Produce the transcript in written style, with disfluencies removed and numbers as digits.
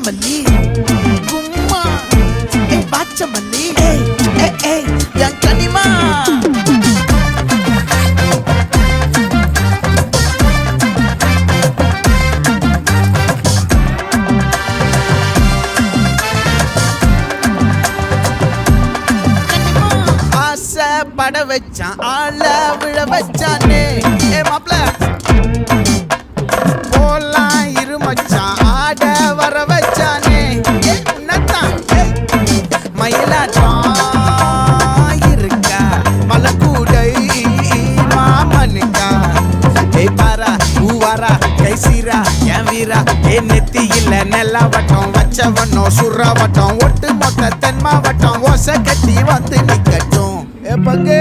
மல்லி கும்மா பாச்ச மல்லி என் கனிமா பட வச்சான் ஆள விழ வச்சானே மாப்ள போலாம் இருமச்சான் ஆட வர வச்சானே உன்னத்தான் மயிலாட்டம் இருக்கா மலக்கூடை மாமனுக்கா பாரா ஊவாரா கைசீரா என் வீரா நெத்தி இல்ல நெல்லா வட்டம் வச்சவனோ சுறா வட்டம் ஒட்டு மொத்த தென் மாவட்டம் ஓசை கட்டி வந்து நிக்கட்டும் பங்கே